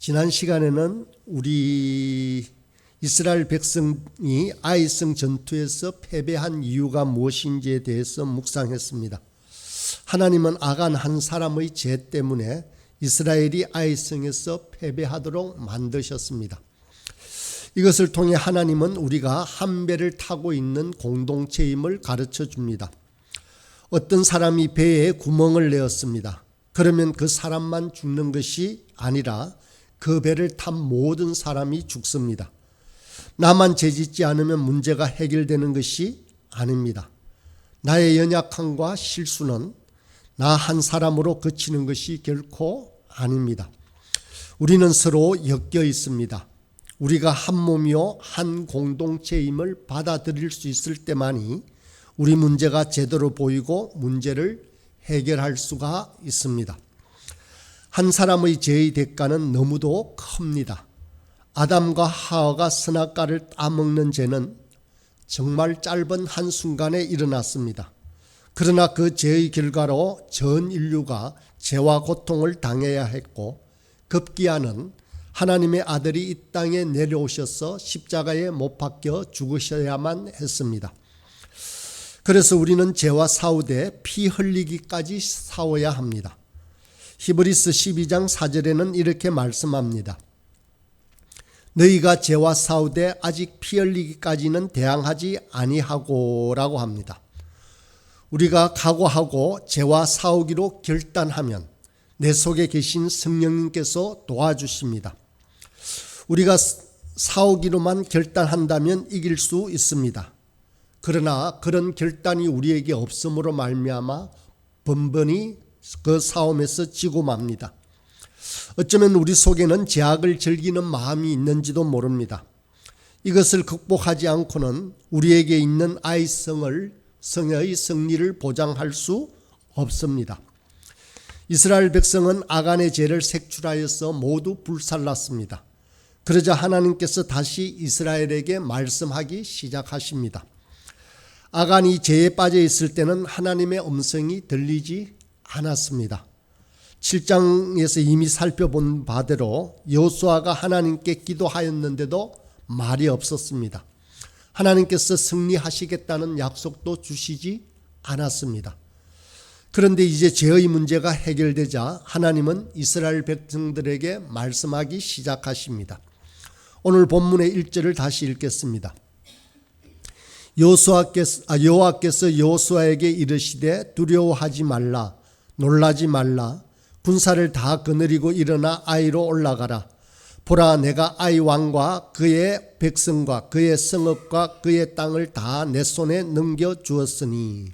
지난 시간에는 우리 이스라엘 백성이 아이성 전투에서 패배한 이유가 무엇인지에 대해서 묵상했습니다. 하나님은 아간 한 사람의 죄 때문에 이스라엘이 아이성에서 패배하도록 만드셨습니다. 이것을 통해 하나님은 우리가 한 배를 타고 있는 공동체임을 가르쳐 줍니다. 어떤 사람이 배에 구멍을 내었습니다. 그러면 그 사람만 죽는 것이 아니라 그 배를 탄 모든 사람이 죽습니다. 나만 죄짓지 않으면 문제가 해결되는 것이 아닙니다. 나의 연약함과 실수는 나 한 사람으로 그치는 것이 결코 아닙니다. 우리는 서로 엮여 있습니다. 우리가 한 몸이요 한 공동체임을 받아들일 수 있을 때만이 우리 문제가 제대로 보이고 문제를 해결할 수가 있습니다. 한 사람의 죄의 대가는 너무도 큽니다. 아담과 하와가 선악과를 따먹는 죄는 정말 짧은 한순간에 일어났습니다. 그러나 그 죄의 결과로 전 인류가 죄와 고통을 당해야 했고 급기야는 하나님의 아들이 이 땅에 내려오셔서 십자가에 못 박혀 죽으셔야만 했습니다. 그래서 우리는 죄와 싸우되 피 흘리기까지 싸워야 합니다. 히브리서 12장 4절에는 이렇게 말씀합니다. 너희가 죄와 싸우되 아직 피 흘리기까지는 대항하지 아니하고 라고 합니다. 우리가 각오하고 죄와 싸우기로 결단하면 내 속에 계신 성령님께서 도와주십니다. 우리가 싸우기로만 결단한다면 이길 수 있습니다. 그러나 그런 결단이 우리에게 없음으로 말미암아 번번이 그 싸움에서 지고 맙니다. 어쩌면 우리 속에는 죄악을 즐기는 마음이 있는지도 모릅니다. 이것을 극복하지 않고는 우리에게 있는 아이성의 승리를 보장할 수 없습니다. 이스라엘 백성은 아간의 죄를 색출하여서 모두 불살랐습니다. 그러자 하나님께서 다시 이스라엘에게 말씀하기 시작하십니다. 아간이 죄에 빠져 있을 때는 하나님의 음성이 들리지 않았습니다. 7장에서 이미 살펴본 바대로 여호수아가 하나님께 기도하였는데도 말이 없었습니다. 하나님께서 승리하시겠다는 약속도 주시지 않았습니다. 그런데 이제 죄의 문제가 해결되자 하나님은 이스라엘 백성들에게 말씀하기 시작하십니다. 오늘 본문의 1절을 다시 읽겠습니다. 여호와께서 여호수아에게 이르시되 두려워하지 말라 놀라지 말라 군사를 다 거느리고 일어나 아이로 올라가라. 보라 내가 아이 왕과 그의 백성과 그의 성읍과 그의 땅을 다 내 손에 넘겨주었으니.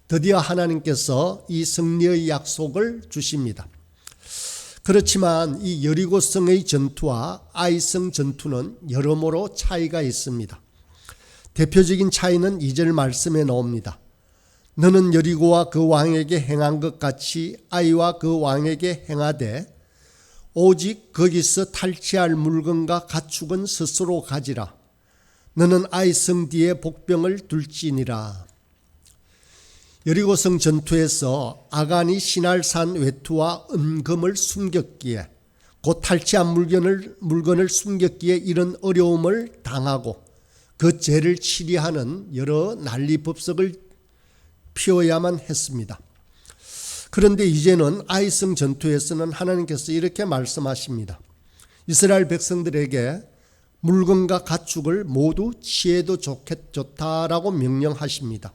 드디어 하나님께서 이 승리의 약속을 주십니다. 그렇지만 이 여리고성의 전투와 아이성 전투는 여러모로 차이가 있습니다. 대표적인 차이는 2절 말씀에 나옵니다. 너는 여리고와 그 왕에게 행한 것 같이 아이와 그 왕에게 행하되 오직 거기서 탈취할 물건과 가축은 스스로 가지라. 너는 아이성 뒤에 복병을 둘지니라. 여리고성 전투에서 아간이 시날산 외투와 은금을 숨겼기에 곧 탈취한 물건을 숨겼기에 이런 어려움을 당하고 그 죄를 치리하는 여러 난리법석을 피워야만 했습니다. 그런데 이제는 아이성 전투에서는 하나님께서 이렇게 말씀하십니다. 이스라엘 백성들에게 물건과 가축을 모두 취해도 좋다라고 명령하십니다.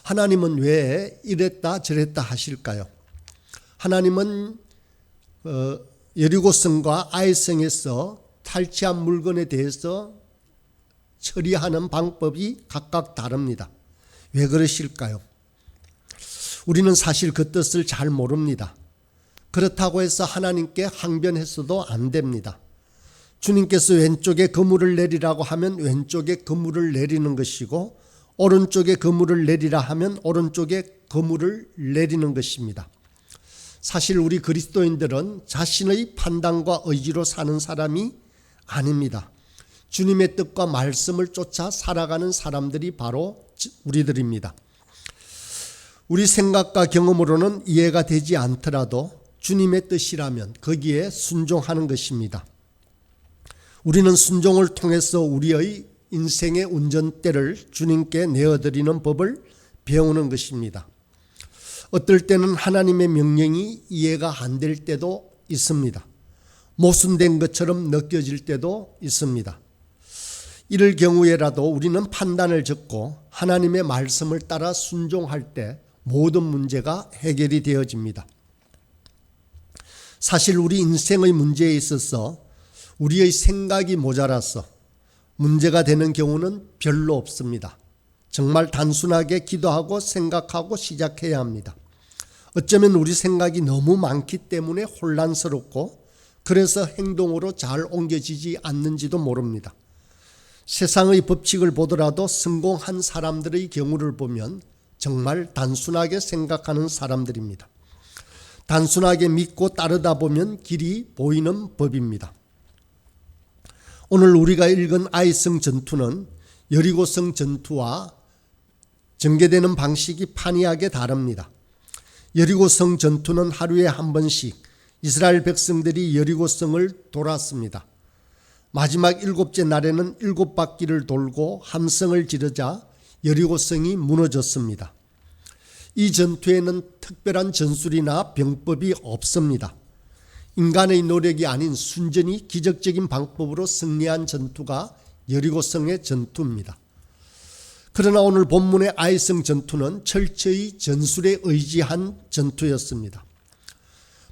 하나님은 왜 이랬다 저랬다 하실까요? 하나님은 여리고성과 아이성에서 탈취한 물건에 대해서 처리하는 방법이 각각 다릅니다. 왜 그러실까요? 우리는 사실 그 뜻을 잘 모릅니다. 그렇다고 해서 하나님께 항변했어도 안 됩니다. 주님께서 왼쪽에 그물을 내리라고 하면 왼쪽에 그물을 내리는 것이고 오른쪽에 그물을 내리라 하면 오른쪽에 그물을 내리는 것입니다. 사실 우리 그리스도인들은 자신의 판단과 의지로 사는 사람이 아닙니다. 주님의 뜻과 말씀을 쫓아 살아가는 사람들이 바로 우리들입니다. 우리 생각과 경험으로는 이해가 되지 않더라도 주님의 뜻이라면 거기에 순종하는 것입니다. 우리는 순종을 통해서 우리의 인생의 운전대를 주님께 내어드리는 법을 배우는 것입니다. 어떨 때는 하나님의 명령이 이해가 안 될 때도 있습니다. 모순된 것처럼 느껴질 때도 있습니다. 이럴 경우에라도 우리는 판단을 적고 하나님의 말씀을 따라 순종할 때 모든 문제가 해결이 되어집니다. 사실 우리 인생의 문제에 있어서 우리의 생각이 모자라서 문제가 되는 경우는 별로 없습니다. 정말 단순하게 기도하고 생각하고 시작해야 합니다. 어쩌면 우리 생각이 너무 많기 때문에 혼란스럽고 그래서 행동으로 잘 옮겨지지 않는지도 모릅니다. 세상의 법칙을 보더라도 성공한 사람들의 경우를 보면 정말 단순하게 생각하는 사람들입니다. 단순하게 믿고 따르다 보면 길이 보이는 법입니다. 오늘 우리가 읽은 아이성 전투는 여리고성 전투와 전개되는 방식이 판이하게 다릅니다. 여리고성 전투는 하루에 한 번씩 이스라엘 백성들이 여리고성을 돌았습니다. 마지막 7째 날에는 7바퀴를 돌고 함성을 지르자 여리고성이 무너졌습니다. 이 전투에는 특별한 전술이나 병법이 없습니다. 인간의 노력이 아닌 순전히 기적적인 방법으로 승리한 전투가 여리고성의 전투입니다. 그러나 오늘 본문의 아이성 전투는 철저히 전술에 의지한 전투였습니다.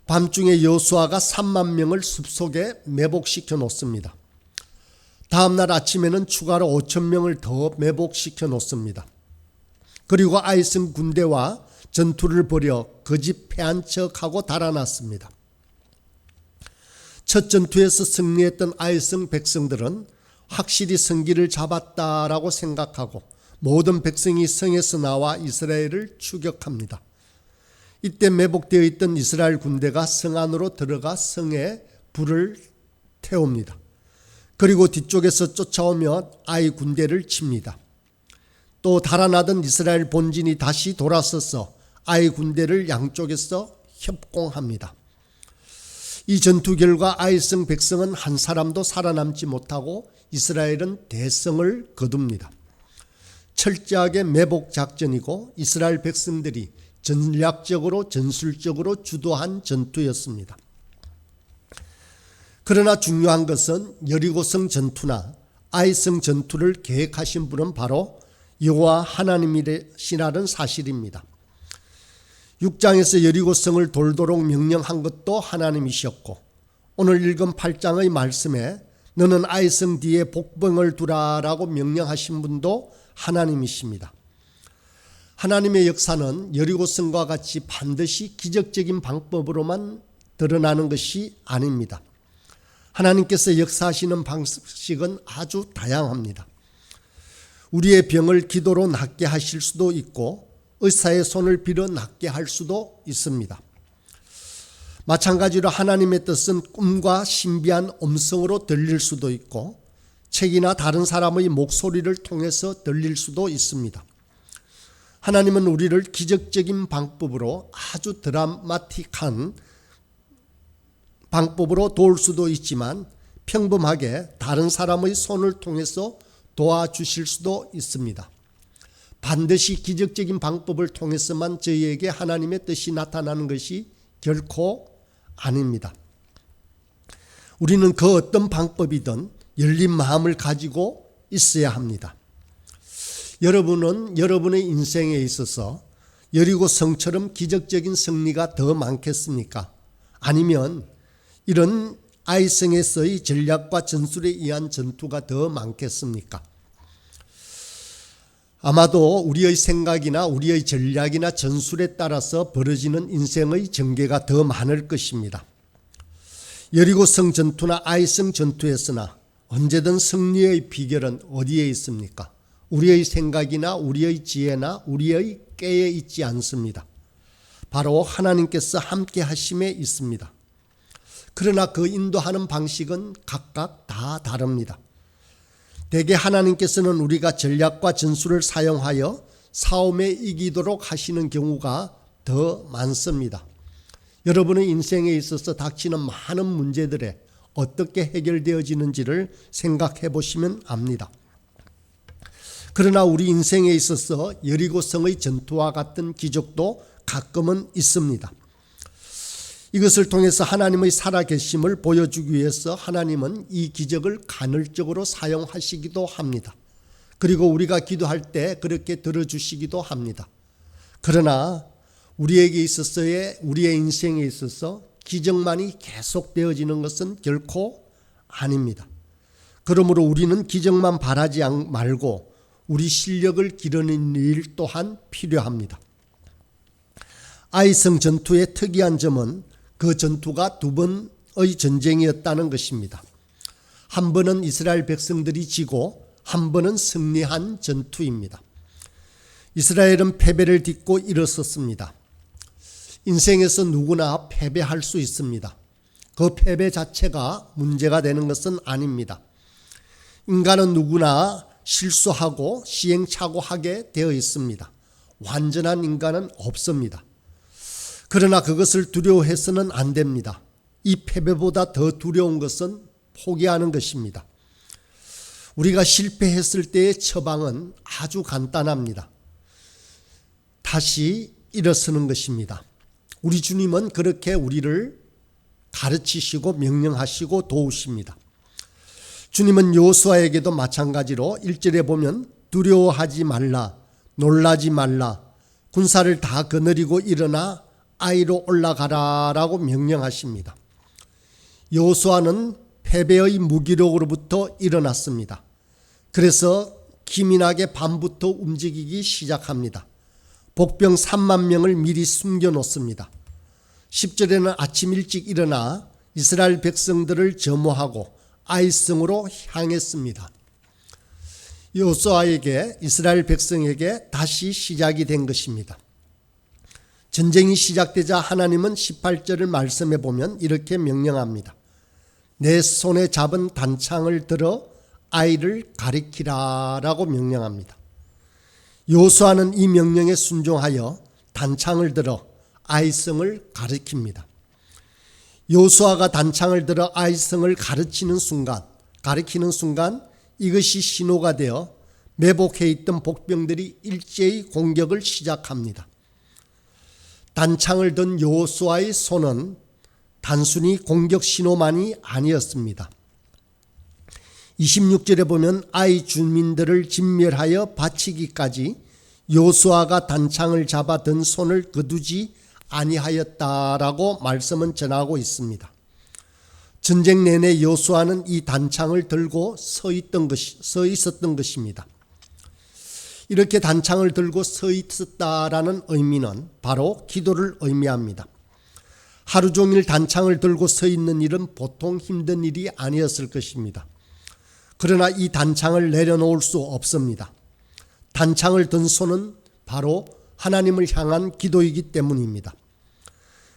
밤중에 여호수아가 3만 명을 숲속에 매복시켜 놓습니다. 다음날 아침에는 추가로 5천 명을 더 매복시켜 놓습니다. 그리고 아이성 군대와 전투를 벌여 거짓 패한 척하고 달아났습니다. 첫 전투에서 승리했던 아이성 백성들은 확실히 성기를 잡았다라고 생각하고 모든 백성이 성에서 나와 이스라엘을 추격합니다. 이때 매복되어 있던 이스라엘 군대가 성 안으로 들어가 성에 불을 태웁니다. 그리고 뒤쪽에서 쫓아오며 아이 군대를 칩니다. 또 달아나던 이스라엘 본진이 다시 돌아서서 아이 군대를 양쪽에서 협공합니다. 이 전투 결과 아이성 백성은 한 사람도 살아남지 못하고 이스라엘은 대성을 거둡니다. 철저하게 매복 작전이고 이스라엘 백성들이 전략적으로 전술적으로 주도한 전투였습니다. 그러나 중요한 것은 여리고성 전투나 아이성 전투를 계획하신 분은 바로 여호와 하나님이시라는 사실입니다. 6장에서 여리고성을 돌도록 명령한 것도 하나님이셨고 오늘 읽은 8장의 말씀에 너는 아이성 뒤에 복병을 두라라고 명령하신 분도 하나님이십니다. 하나님의 역사는 여리고성과 같이 반드시 기적적인 방법으로만 드러나는 것이 아닙니다. 하나님께서 역사하시는 방식은 아주 다양합니다. 우리의 병을 기도로 낫게 하실 수도 있고 의사의 손을 빌어 낫게 할 수도 있습니다. 마찬가지로 하나님의 뜻은 꿈과 신비한 음성으로 들릴 수도 있고 책이나 다른 사람의 목소리를 통해서 들릴 수도 있습니다. 하나님은 우리를 기적적인 방법으로 아주 드라마틱한 방법으로 도울 수도 있지만 평범하게 다른 사람의 손을 통해서 도와주실 수도 있습니다. 반드시 기적적인 방법을 통해서만 저희에게 하나님의 뜻이 나타나는 것이 결코 아닙니다. 우리는 그 어떤 방법이든 열린 마음을 가지고 있어야 합니다. 여러분은 여러분의 인생에 있어서 여리고성처럼 기적적인 승리가 더 많겠습니까? 아니면 이런 아이성에서의 전략과 전술에 의한 전투가 더 많겠습니까? 아마도 우리의 생각이나 우리의 전략이나 전술에 따라서 벌어지는 인생의 전개가 더 많을 것입니다. 여리고성 전투나 아이성 전투에서나 언제든 승리의 비결은 어디에 있습니까? 우리의 생각이나 우리의 지혜나 우리의 꾀에 있지 않습니다. 바로 하나님께서 함께 하심에 있습니다. 그러나 그 인도하는 방식은 각각 다 다릅니다. 대개 하나님께서는 우리가 전략과 전술을 사용하여 싸움에 이기도록 하시는 경우가 더 많습니다. 여러분의 인생에 있어서 닥치는 많은 문제들에 어떻게 해결되어지는지를 생각해 보시면 압니다. 그러나 우리 인생에 있어서 여리고성의 전투와 같은 기적도 가끔은 있습니다. 이것을 통해서 하나님의 살아계심을 보여주기 위해서 하나님은 이 기적을 간헐적으로 사용하시기도 합니다. 그리고 우리가 기도할 때 그렇게 들어주시기도 합니다. 그러나 우리에게 있어서의 우리의 인생에 있어서 기적만이 계속되어지는 것은 결코 아닙니다. 그러므로 우리는 기적만 바라지 말고 우리 실력을 기르는 일 또한 필요합니다. 아이성 전투의 특이한 점은 그 전투가 두 번의 전쟁이었다는 것입니다. 한 번은 이스라엘 백성들이 지고 한 번은 승리한 전투입니다. 이스라엘은 패배를 딛고 일어섰습니다. 인생에서 누구나 패배할 수 있습니다. 그 패배 자체가 문제가 되는 것은 아닙니다. 인간은 누구나 실수하고 시행착오하게 되어 있습니다. 완전한 인간은 없습니다. 그러나 그것을 두려워해서는 안 됩니다. 이 패배보다 더 두려운 것은 포기하는 것입니다. 우리가 실패했을 때의 처방은 아주 간단합니다. 다시 일어서는 것입니다. 우리 주님은 그렇게 우리를 가르치시고 명령하시고 도우십니다. 주님은 여호수아에게도 마찬가지로 1절에 보면 두려워하지 말라, 놀라지 말라, 군사를 다 거느리고 일어나 아이로 올라가라 라고 명령하십니다. 여호수아는 패배의 무기력으로부터 일어났습니다. 그래서 기민하게 밤부터 움직이기 시작합니다. 복병 3만 명을 미리 숨겨놓습니다. 10절에는 아침 일찍 일어나 이스라엘 백성들을 점호하고 아이성으로 향했습니다. 여호수아에게 이스라엘 백성에게 다시 시작이 된 것입니다. 전쟁이 시작되자 하나님은 18절을 말씀해 보면 이렇게 명령합니다. 내 손에 잡은 단창을 들어 아이를 가리키라 라고 명령합니다. 여호수아는 이 명령에 순종하여 단창을 들어 아이성을 가리킵니다. 여호수아가 단창을 들어 아이성을 가리키는 순간 이것이 신호가 되어 매복해 있던 복병들이 일제히 공격을 시작합니다. 단창을 든 여호수아의 손은 단순히 공격 신호만이 아니었습니다. 26절에 보면 아이 주민들을 진멸하여 바치기까지 여호수아가 단창을 잡아 든 손을 거두지 아니하였다라고 말씀은 전하고 있습니다. 전쟁 내내 여호수아는 이 단창을 들고 서 있었던 것입니다. 이렇게 단창을 들고 서 있었다라는 의미는 바로 기도를 의미합니다. 하루 종일 단창을 들고 서 있는 일은 보통 힘든 일이 아니었을 것입니다. 그러나 이 단창을 내려놓을 수 없습니다. 단창을 든 손은 바로 하나님을 향한 기도이기 때문입니다.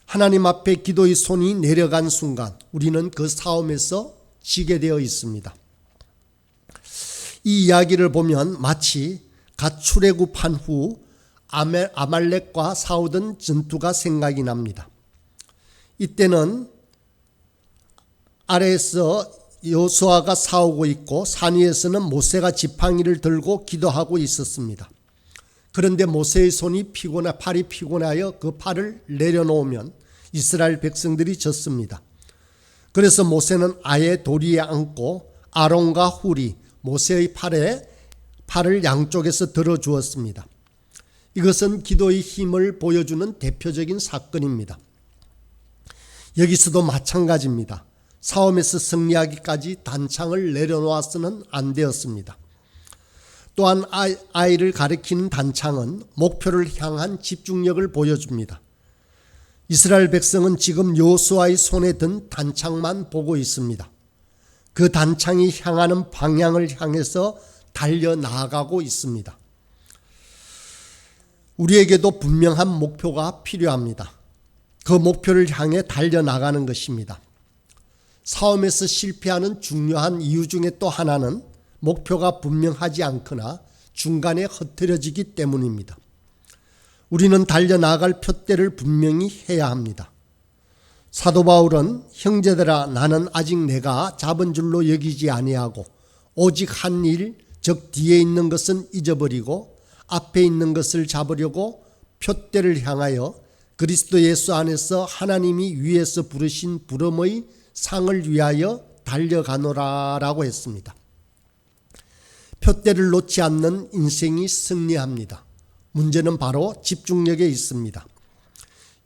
하나님 앞에 기도의 손이 내려간 순간 우리는 그 싸움에서 지게 되어 있습니다. 이 이야기를 보면 마치 갓 출애굽한 후 아말렉과 싸우던 전투가 생각이 납니다. 이때는 아래에서 여호수아가 싸우고 있고 산 위에서는 모세가 지팡이를 들고 기도하고 있었습니다. 그런데 모세의 팔이 피곤하여 그 팔을 내려놓으면 이스라엘 백성들이 졌습니다. 그래서 모세는 아예 도리에 앉고 아론과 훌이 모세의 팔을 양쪽에서 들어주었습니다. 이것은 기도의 힘을 보여주는 대표적인 사건입니다. 여기서도 마찬가지입니다. 싸움에서 승리하기까지 단창을 내려놓아서는 안 되었습니다. 또한 아이를 가리키는 단창은 목표를 향한 집중력을 보여줍니다. 이스라엘 백성은 지금 여호수아의 손에 든 단창만 보고 있습니다. 그 단창이 향하는 방향을 향해서 달려나가고 있습니다. 우리에게도 분명한 목표가 필요합니다. 그 목표를 향해 달려나가는 것입니다. 싸움에서 실패하는 중요한 이유 중에 또 하나는 목표가 분명하지 않거나 중간에 흐트러지기 때문입니다. 우리는 달려나갈 표대를 분명히 해야 합니다. 사도 바울은 형제들아 나는 아직 내가 잡은 줄로 여기지 아니하고 오직 한 일 즉 뒤에 있는 것은 잊어버리고 앞에 있는 것을 잡으려고 표대를 향하여 그리스도 예수 안에서 하나님이 위에서 부르신 부름의 상을 위하여 달려가노라라고 했습니다. 표대를 놓지 않는 인생이 승리합니다. 문제는 바로 집중력에 있습니다.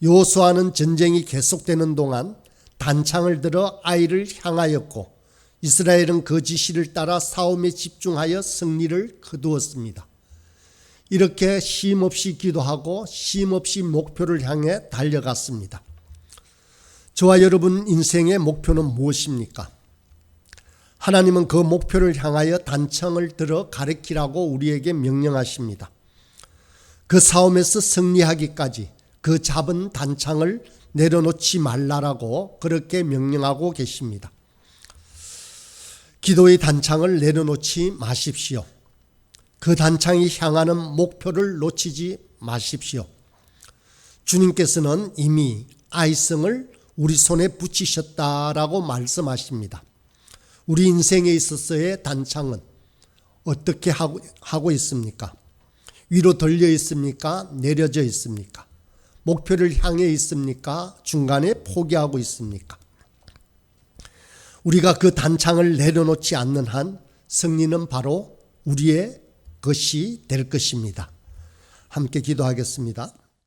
여호수아는 전쟁이 계속되는 동안 단창을 들어 아이를 향하였고 이스라엘은 그 지시를 따라 싸움에 집중하여 승리를 거두었습니다. 이렇게 쉼없이 기도하고 쉼없이 목표를 향해 달려갔습니다. 저와 여러분 인생의 목표는 무엇입니까? 하나님은 그 목표를 향하여 단창을 들어 가리키라고 우리에게 명령하십니다. 그 싸움에서 승리하기까지 그 잡은 단창을 내려놓지 말라라고 그렇게 명령하고 계십니다. 기도의 단창을 내려놓지 마십시오. 그 단창이 향하는 목표를 놓치지 마십시오. 주님께서는 이미 아이성을 우리 손에 붙이셨다라고 말씀하십니다. 우리 인생에 있어서의 단창은 어떻게 하고 있습니까? 위로 돌려 있습니까? 내려져 있습니까? 목표를 향해 있습니까? 중간에 포기하고 있습니까? 우리가 그 단창을 내려놓지 않는 한 승리는 바로 우리의 것이 될 것입니다. 함께 기도하겠습니다.